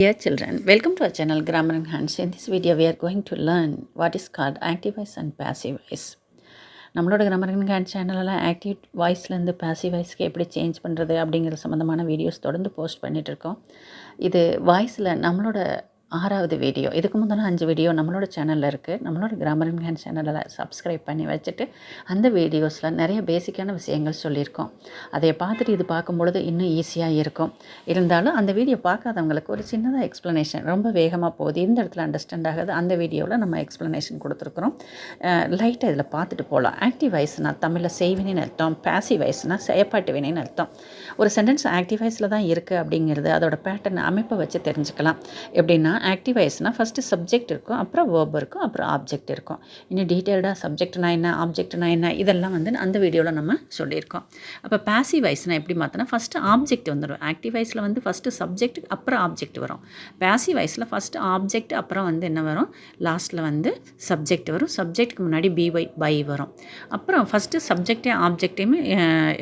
Dear children, welcome to our channel Grammar in Hands. In this video, we are going to learn what is called active voice and passive voice. நம்மளோட grammar in hand சேனலில் active வாய்ஸ்லேருந்து passive வாய்ஸ்க்கு எப்படி change பண்ணுறது அப்படிங்கிற சம்மந்தமான videos தொடர்ந்து post பண்ணிகிட்ருக்கோம். இது வாய்ஸில் நம்மளோட 6வது வீடியோ. இதுக்கு முந்தின 5 வீடியோ நம்மளோட சேனலில் இருக்குது. நம்மளோட கிராமர் இன் ஹேண்ட் சேனலில் சப்ஸ்கிரைப் பண்ணி வச்சுட்டு அந்த வீடியோஸில் நிறைய பேசிக்கான விஷயங்கள் சொல்லியிருக்கோம். அதை பார்த்துட்டு இது பார்க்கும்பொழுது இன்னும் ஈஸியாக இருக்கும். இருந்தாலும் அந்த வீடியோ பார்க்காதவங்களுக்கு ஒரு சின்னதாக எக்ஸ்ப்ளனேஷன், ரொம்ப வேகமாக போகுது, இந்த இடத்துல அண்டர்ஸ்டாண்ட் ஆகுது, அந்த வீடியோவில் நம்ம எக்ஸ்ப்ளனேஷன் கொடுத்துருக்குறோம். லைட்டாக இதில் பார்த்துட்டு போகலாம். ஆக்டிவ் வாய்ஸ்னால் தமிழில் செய்வினைன்னு அர்த்தம், பாசிவ் வாய்ஸ்னால் செயற்பாட்டு வினைன்னு அர்த்தம். ஒரு சென்டென்ஸ் ஆக்டிவ் வாய்ஸில் தான் இருக்குது அப்படிங்கிறது அதோட பேட்டர்ன் அமைப்பை வச்சு தெரிஞ்சுக்கலாம். எப்படின்னா ஆக்டிவ் வாய்ஸ்னால் ஃபஸ்ட்டு சப்ஜெக்ட் இருக்கும், அப்புறம் வேர்ப் இருக்கும், அப்புறம் ஆப்ஜெக்ட் இருக்கும். இன்னும் டீட்டெயில்டாக சப்ஜெக்ட்னா என்ன, ஆப்ஜெக்ட்னா என்ன, இதெல்லாம் அந்த வீடியோவில் நம்ம சொல்லியிருக்கோம். அப்போ பாசிவ் வாய்ஸ்னால் எப்படி மாற்றினா ஃபஸ்ட்டு ஆப்ஜெக்ட் வந்துடும். ஆக்டிவ் வாய்ஸில் ஃபஸ்ட்டு சப்ஜெக்ட் அப்புறம் ஆப்ஜெக்ட் வரும். பாசிவ் வாய்ஸில் ஃபஸ்ட்டு ஆப்ஜெக்ட் அப்புறம் என்ன வரும், லாஸ்ட்டில் சப்ஜெக்ட் வரும். சப்ஜெக்ட்டுக்கு முன்னாடி பை வரும். அப்புறம் ஃபஸ்ட்டு சப்ஜெக்டே ஆப்ஜெக்டையுமே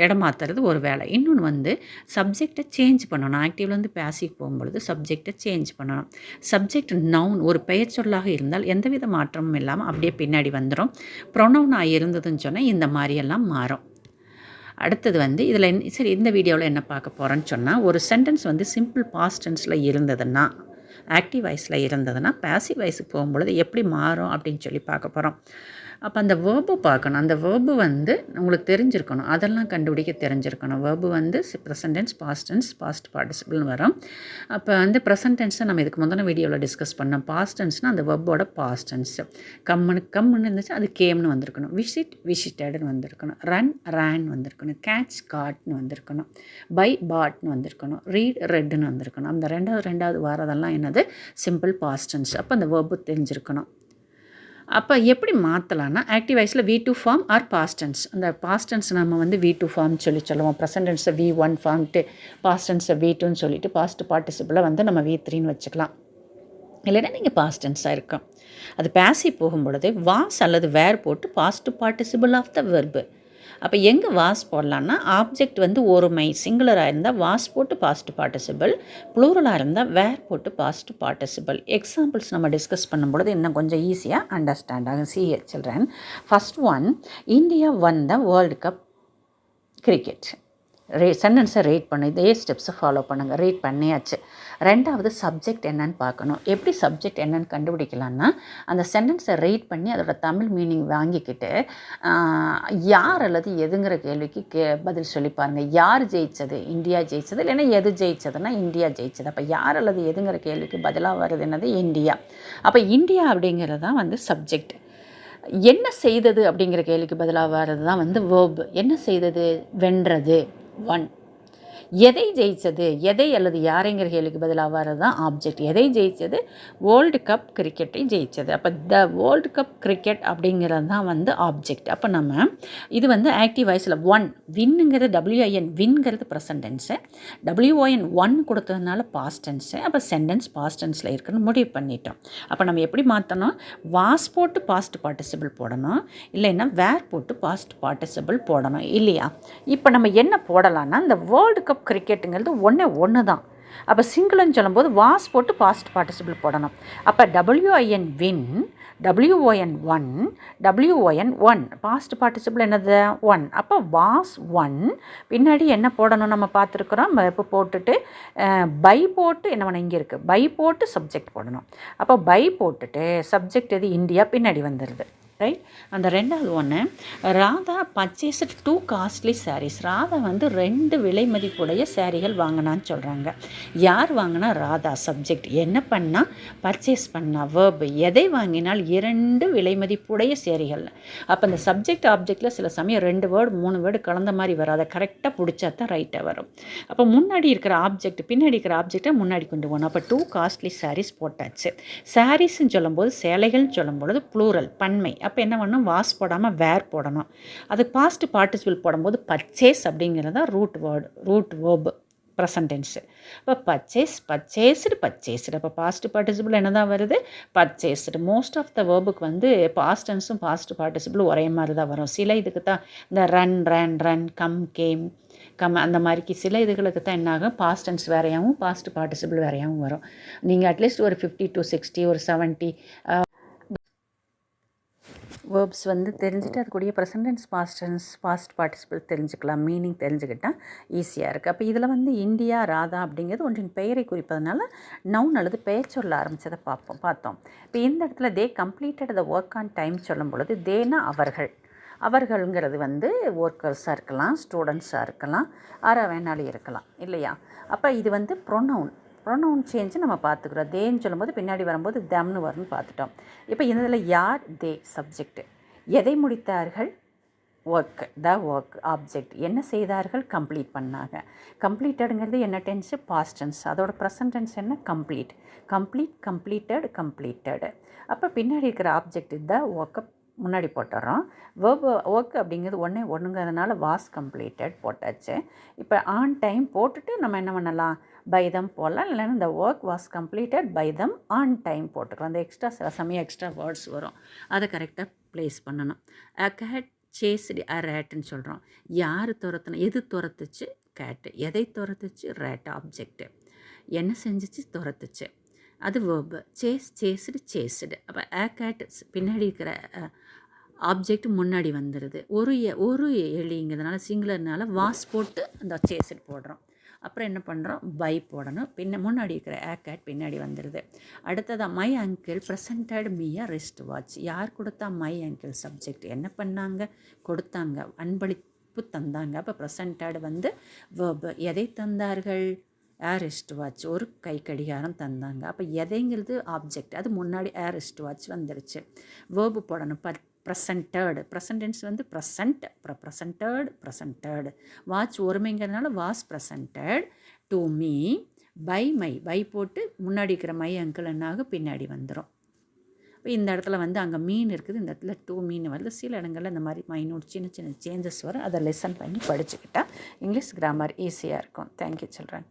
இடம் மாற்றுறது ஒரு வேலை. இன்னொன்று சப்ஜெக்டை சேஞ்ச் பண்ணணும். ஆக்டிவ்லேருந்து பாசிவ் போகும்பொழுது சப்ஜெக்டை சேஞ்ச் பண்ணணும். சப்ஜெக்ட் நவுன் ஒரு பெயர் சொல்லாக இருந்தால் எந்தவித மாற்றமும் இல்லாமல் அப்படியே பின்னாடி வந்துடும். ப்ரொனவுனாக இருந்ததுன்னு சொன்னால் இந்த மாதிரியெல்லாம் மாறும். அடுத்தது இதில் சரி, இந்த வீடியோவில் என்ன பார்க்க போகிறேன்னு சொன்னால், ஒரு சென்டென்ஸ் சிம்பிள் பாஸ்ட் டென்ஸில் இருந்ததுன்னா, ஆக்டிவ் வாய்ஸில் இருந்ததுன்னா பாசிவ் வாய்ஸுக்கு போகும்பொழுது எப்படி மாறும் அப்படின்னு சொல்லி பார்க்க போகிறோம். அப்போ அந்த வேர்பு பார்க்கணும். அந்த வேர்பு உங்களுக்கு தெரிஞ்சிருக்கணும், அதெல்லாம் கண்டுபிடிக்க தெரிஞ்சிருக்கணும். Verb present tense, past tense, past பார்ட்டிசிபிள்னு வரும். அப்போ ப்ரெசன்ட் டென்ஸை நம்ம இதுக்கு முந்தின வீடியோவில் டிஸ்கஸ் பண்ணோம். பாஸ்ட் டென்ஸ்னால் அந்த வேர்போட பாஸ்ட் டென்ஸ். கம்முன்னு இருந்துச்சு, அது கேம்னு வந்திருக்கணும். விசிட் விசிட்டட்னு வந்திருக்கணும். ரன் ரேன் வந்திருக்கணும். கேட்ச் காட்னு வந்திருக்கணும். பை பாட்னு வந்திருக்கணும். ரீட் ரெட்டுன்னு வந்திருக்கணும். அந்த ரெண்டாவது வாரதெல்லாம் என்னது, சிம்பிள் பாஸ்ட் டென்ஸ். அப்போ அந்த வேர்பு தெரிஞ்சிருக்கணும். அப்போ எப்படி மாற்றலான்னா, ஆக்டிவ் வாய்ஸில் V2 form or past tense. அந்த பாஸ்ட் டென்ஸ் நம்ம V2 ஃபார்ம் சொல்லுவோம். ப்ரெசன்ட் டென்ஸை V1 ஃபார்ம்ட்டு, பாஸ்ட் டென்ஸை V2ன்னு சொல்லிட்டு பாஸ்ட் பார்ட்டிசிபிளை நம்ம V3ன்னு வச்சுக்கலாம். இல்லைன்னா நீங்கள் பாஸ்ட் டென்ஸாக இருக்கும். அது பாசிவ் போகும்பொழுது வாஸ் அல்லது வேர் போட்டு past participle of the verb. அப்போ எங்கே வாஸ் போடலான்னா, ஆப்ஜெக்ட் ஒருமை சிங்குலராக இருந்தால் வாஸ் போட்டு பாஸ்ட் பார்ட்டிசிபிள், ப்ளூரலாக இருந்தால் வேர் போட்டு பாஸ்ட் பார்ட்டிசிபிள். எக்ஸாம்பிள்ஸ் நம்ம டிஸ்கஸ் பண்ணும்பொழுது இன்னும் கொஞ்சம் ஈஸியாக அண்டர்ஸ்டாண்ட் ஆகும். Children, first one, India won the world cup cricket. சென்டென்ஸை ரேட் பண்ணு. இதே ஸ்டெப்ஸை ஃபாலோ பண்ணுங்கள். ரேட் பண்ணியாச்சு. ரெண்டாவது சப்ஜெக்ட் என்னன்னு பார்க்கணும். எப்படி சப்ஜெக்ட் என்னன்னு கண்டுபிடிக்கலான்னா, அந்த சென்டென்ஸை ரேட் பண்ணி அதோட தமிழ் மீனிங் வாங்கிக்கிட்டு யார் அல்லது எதுங்கிற கேள்விக்கு பதில் சொல்லி பாருங்கள். யார் ஜெயித்தது, இந்தியா ஜெயித்தது, இல்லைன்னா எது ஜெயித்ததுன்னா இந்தியா ஜெயித்தது. அப்போ யார் அல்லது எதுங்கிற கேள்விக்கு பதிலாக வருது என்னது, இந்தியா. அப்போ இந்தியா அப்படிங்கிறது தான் சப்ஜெக்ட். என்ன செய்தது அப்படிங்கிற கேள்விக்கு பதிலாக வர்றது தான் வேர்பு. என்ன செய்தது, வென்றது, ஒன். எதை ஜெயித்தது, எதை அல்லது யாரைங்கிற கேள்விக்கு பதிலாக வர்றது தான் ஆப்ஜெக்ட். எதை ஜெயித்தது, வேர்ல்டு கப் கிரிக்கெட்டை ஜெயித்தது. அப்போ த வேர்ல்டு கப் கிரிக்கெட் அப்படிங்கிறது தான் ஆப்ஜெக்ட். அப்போ நம்ம இது ஆக்டிவ் வாய்ஸில் ஒன், வின்னுங்கிறது WIN, வின்ங்கிறது ப்ரெசன்ட் டென்ஸு, WON ஒன் கொடுத்ததுனால பாஸ்ட் டென்ஸு. அப்போ சென்டென்ஸ் பாஸ்ட் டென்ஸில் இருக்குன்னு முடிவு பண்ணிட்டோம். அப்போ நம்ம எப்படி மாற்றணும், வாஸ் போட்டு பாஸ்ட் பார்ட்டிசிபிள் போடணும், இல்லைன்னா வேர் போட்டு பாஸ்ட் பார்ட்டிசிபிள் போடணும், இல்லையா? இப்போ நம்ம என்ன போடலான்னா, இந்த வேர்ல்டு கப் கிரிக்கெட்டுங்கிறது ஒன்று தான். அப்போ சிங்கிள்னு சொல்லும்போது வாஸ் போட்டு பாஸ்ட் பார்ட்டிசிபிள் போடணும். அப்போ WIN win, WON won, WON won, past participle என்னது, ஒன். அப்போ வாஸ் ஒன், பின்னாடி என்ன போடணும் நம்ம பார்த்துருக்குறோம். இப்போ போட்டுட்டு பை போட்டு என்ன பண்ண, இங்கே இருக்குது பை போட்டு சப்ஜெக்ட் போடணும். அப்போ பை போட்டுட்டு சப்ஜெக்ட் எது, இந்தியா, பின்னாடி வந்துடுது, ரைட். அந்த ரெண்டாவது ஒன்று, ராதா பர்ச்சேஸ்ட் 2 காஸ்ட்லி சாரீஸ். ராதா 2 விலை மதிப்புடைய சாரீகள் வாங்கினான்னு சொல்கிறாங்க. யார் வாங்கினா, ராதா சப்ஜெக்ட். என்ன பண்ணால், பர்ச்சேஸ் பண்ணால் வேர்பு. எதை வாங்கினால், 2 விலை மதிப்புடைய சாரீகள். அப்போ அந்த சப்ஜெக்ட் ஆப்ஜெக்டில் சில சமயம் 2 வேர்டு 3 வேர்டு கலந்த மாதிரி வரும். அதை கரெக்டாக பிடிச்சா தான் ரைட்டாக வரும். அப்போ முன்னாடி இருக்கிற ஆப்ஜெக்ட் பின்னாடி இருக்கிற ஆப்ஜெக்டை முன்னாடி கொண்டு போகணும். அப்போ 2 காஸ்ட்லி சாரீஸ் போட்டாச்சு. சாரீஸ்ன்னு சொல்லும்போது, சேலைகள்னு சொல்லும்பொழுது ப்ளூரல், பன்மை. அப்போ என்ன பண்ணணும், வாஸ் போடாமல் வேர் போடணும். அது பாஸ்ட் பார்ட்டிசிபிள் போடும்போது பர்ச்சேஸ் அப்படிங்கிறதா ரூட் வேர்பு. Present tens. இப்போ பர்ச்சேஸ்டு. அப்போ பாஸ்ட் பார்ட்டிசிபிள் என்ன தான் வருது? பர்ச்சேஸ்டு. மோஸ்ட் ஆஃப் த வேர்புக்கு வந்து பாஸ்ட் டென்ஸும் பாஸ்ட் பார்ட்டிசிபிளும் ஒரே மாதிரி தான் வரும். சில இதுக்கு தான் இந்த ரன், கம், கேம், அந்த மாதிரிக்கு சில இதுகளுக்கு தான் என்ன ஆகும், பாஸ்ட் டென்ஸ் வேறையாகவும் பாஸ்ட் பார்ட்டிசிபிள் வேறையாகவும் வரும். நீங்கள் அட்லீஸ்ட் ஒரு 50 to 60 ஒரு 70 வேர்ப்ஸ் வந்து தெரிஞ்சுட்டு அதுக்கூடிய present tense, past tense, past participle தெரிஞ்சுக்கலாம். மீனிங் தெரிஞ்சுக்கிட்டால் ஈஸியாக இருக்குது. அப்போ இதில் வந்து இந்தியா, ராதா அப்படிங்கிறது ஒன்றின் பெயரை குறிப்பதனால நவுன் அல்லது பெயர் சொல்ல ஆரம்பித்ததை பார்த்தோம். இப்போ இந்த இடத்துல they completed the work on time சொல்லும் பொழுது தேனா அவர்கள்ங்கிறது வந்து ஒர்க்கர்ஸாக இருக்கலாம், ஸ்டூடெண்ட்ஸாக இருக்கலாம், யாராக வேணாலும் இருக்கலாம் இல்லையா? அப்போ இது வந்து ப்ரொனவுன் சேஞ்சு நம்ம பார்த்துக்குறோம். தேன்னு சொல்லும்போது பின்னாடி வரும்போது தம்னு வரும்னு பார்த்துட்டோம். இப்போ இதில் யார், தே சப்ஜெக்ட். எதை முடித்தார்கள்? ஒர்க். ஆப்ஜெக்ட். என்ன செய்தார்கள்? கம்ப்ளீட் பண்ணாங்க. கம்ப்ளீட்டடுங்கிறது என்ன டென்ஸு? Past tense. அதோட ப்ரெசன்ட் டென்ஸ் என்ன? கம்ப்ளீட்டட். அப்போ பின்னாடி இருக்கிற ஆப்ஜெக்ட் ஒர்க்கை முன்னாடி போட்டுறோம். ஒர்க் அப்படிங்கிறது ஒன்றுங்கிறதுனால வாஸ் கம்ப்ளீட்டட் போட்டாச்சு. இப்போ ஆன் டைம் போட்டுட்டு நம்ம என்ன பண்ணலாம்? பை தம் போடலாம். இல்லைன்னா இந்த work was completed by them on time போட்டுக்கலாம். அந்த சில சமயம் எக்ஸ்ட்ரா வேர்ட்ஸ் வரும், அதை கரெக்டாக ப்ளேஸ் பண்ணணும். கேட் சேஸ்டு அ ரேட்டுன்னு சொல்கிறோம். யார் துரத்துனா? எது துரத்துச்சு? கேட்டு. எதை துரத்துச்சு? Rate object. என்ன செஞ்சிச்சு? துரத்துச்சு. அது வேர்பு. சேஸ்டு. அப்போ கேட் பின்னாடி இருக்கிற ஆப்ஜெக்ட் முன்னாடி வந்துடுது. ஒரு எலிங்கிறதுனால சிங்குலர்னால வாஸ் போட்டு அந்த சேஸ்டு போடுறோம். அப்புறம் என்ன பண்ணுறோம்? பை போடணும். முன்னாடி இருக்கிற கேட் பின்னாடி வந்துடுது. அடுத்ததாக my uncle presented me a wrist watch. யார் கொடுத்தா? My uncle subject. என்ன பண்ணாங்க? கொடுத்தாங்க, அன்பளிப்பு தந்தாங்க. அப்போ ப்ரெசன்டட் வந்து வேர்பு. எதை தந்தார்கள்? Wrist watch. ஒரு கை கடிகாரம் தந்தாங்க. அப்போ எதைங்கிறது ஆப்ஜெக்ட், அது முன்னாடி ரிஸ்ட் வாட்ச் வந்துருச்சு. வேர்பு போடணும். ப்ரெசன்ட் டென்ஸ் வந்து ப்ரெசன்டட். வாட்ச் ஒருமைங்கிறதுனால was presented to me by போட்டு முன்னாடி இருக்கிற மை அங்கிள் என்னாகும்? பின்னாடி வந்துடும். இப்போ இந்த இடத்துல வந்து அங்கே மீன் இருக்குது, இந்த இடத்துல டூ மீன் வருது. சில இடங்களில் இந்த மாதிரி மைனூட் சின்ன சின்ன சேஞ்சஸ் வரும். அதை லெசன் பண்ணி படிச்சுக்கிட்டால் இங்கிலீஷ் கிராமர் ஈஸியாக இருக்கும். Thank you children.